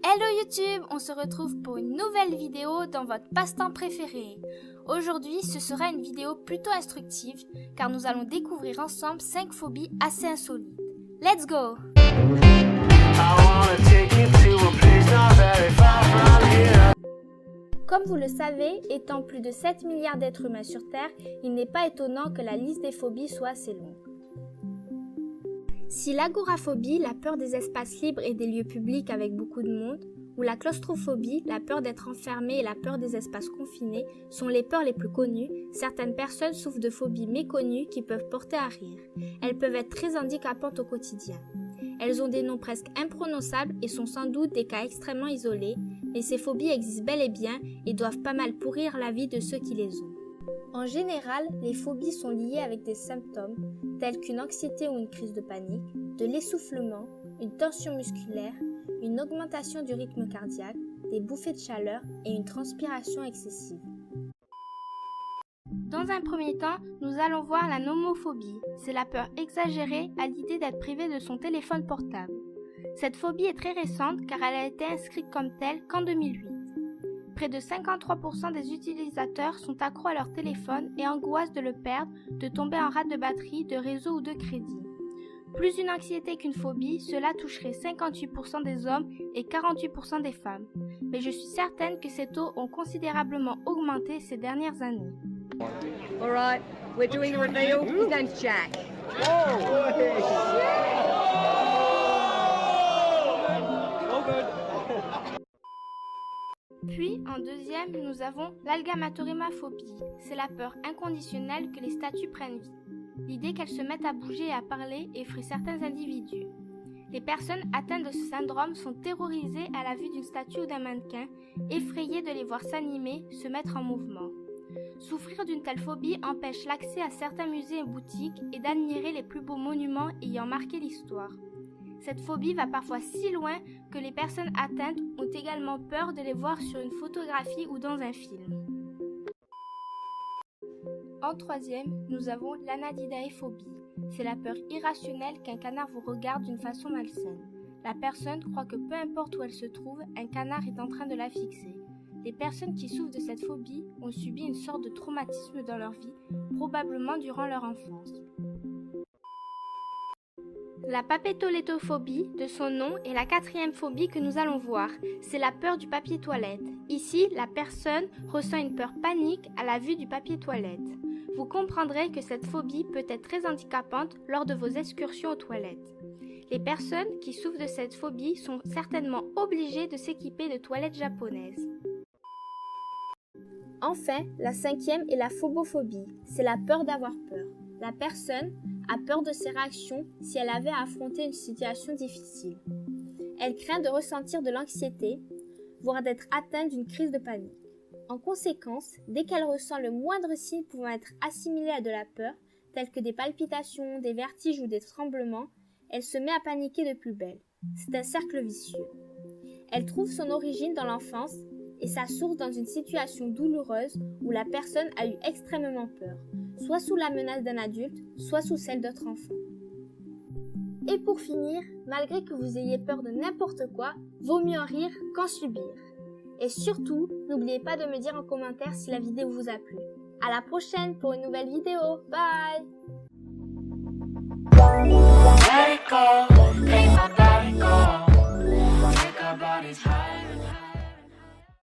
Hello YouTube, on se retrouve pour une nouvelle vidéo dans votre passe-temps préféré. Aujourd'hui, ce sera une vidéo plutôt instructive car nous allons découvrir ensemble 5 phobies assez insolites. Let's go! Comme vous le savez, étant plus de 7 milliards d'êtres humains sur Terre, il n'est pas étonnant que la liste des phobies soit assez longue. Si l'agoraphobie, la peur des espaces libres et des lieux publics avec beaucoup de monde, ou la claustrophobie, la peur d'être enfermé et la peur des espaces confinés sont les peurs les plus connues, certaines personnes souffrent de phobies méconnues qui peuvent porter à rire. Elles peuvent être très handicapantes au quotidien. Elles ont des noms presque imprononçables et sont sans doute des cas extrêmement isolés, mais ces phobies existent bel et bien et doivent pas mal pourrir la vie de ceux qui les ont. En général, les phobies sont liées avec des symptômes tels qu'une anxiété ou une crise de panique, de l'essoufflement, une tension musculaire, une augmentation du rythme cardiaque, des bouffées de chaleur et une transpiration excessive. Dans un premier temps, nous allons voir la nomophobie. C'est la peur exagérée à l'idée d'être privé de son téléphone portable. Cette phobie est très récente car elle a été inscrite comme telle qu'en 2008. Près de 53% des utilisateurs sont accros à leur téléphone et angoissent de le perdre, de tomber en rate de batterie, de réseau ou de crédit. Plus une anxiété qu'une phobie, cela toucherait 58% des hommes et 48% des femmes. Mais je suis certaine que ces taux ont considérablement augmenté ces dernières années. All right, we're doing the reveal. His name's Jack. Puis, en deuxième, nous avons l'algamatorémaphobie. C'est la peur inconditionnelle que les statues prennent vie. L'idée qu'elles se mettent à bouger et à parler effraie certains individus. Les personnes atteintes de ce syndrome sont terrorisées à la vue d'une statue ou d'un mannequin, effrayées de les voir s'animer, se mettre en mouvement. Souffrir d'une telle phobie empêche l'accès à certains musées et boutiques et d'admirer les plus beaux monuments ayant marqué l'histoire. Cette phobie va parfois si loin que les personnes atteintes ont également peur de les voir sur une photographie ou dans un film. En troisième, nous avons l'anadidaephobie. C'est la peur irrationnelle qu'un canard vous regarde d'une façon malsaine. La personne croit que peu importe où elle se trouve, un canard est en train de la fixer. Les personnes qui souffrent de cette phobie ont subi une sorte de traumatisme dans leur vie, probablement durant leur enfance. La papétolétophobie, de son nom, est la quatrième phobie que nous allons voir. C'est la peur du papier toilette. Ici, la personne ressent une peur panique à la vue du papier toilette. Vous comprendrez que cette phobie peut être très handicapante lors de vos excursions aux toilettes. Les personnes qui souffrent de cette phobie sont certainement obligées de s'équiper de toilettes japonaises. Enfin, la cinquième est la phobophobie. C'est la peur d'avoir peur. La personne a peur de ses réactions si elle avait à affronter une situation difficile. Elle craint de ressentir de l'anxiété, voire d'être atteinte d'une crise de panique. En conséquence, dès qu'elle ressent le moindre signe pouvant être assimilé à de la peur, tels que des palpitations, des vertiges ou des tremblements, elle se met à paniquer de plus belle. C'est un cercle vicieux. Elle trouve son origine dans l'enfance et sa source dans une situation douloureuse où la personne a eu extrêmement peur, soit sous la menace d'un adulte, soit sous celle d'autres enfants. Et pour finir, malgré que vous ayez peur de n'importe quoi, vaut mieux en rire qu'en subir. Et surtout, n'oubliez pas de me dire en commentaire si la vidéo vous a plu. À la prochaine pour une nouvelle vidéo. Bye! Let it go, make my body go. Take our bodies higher and higher.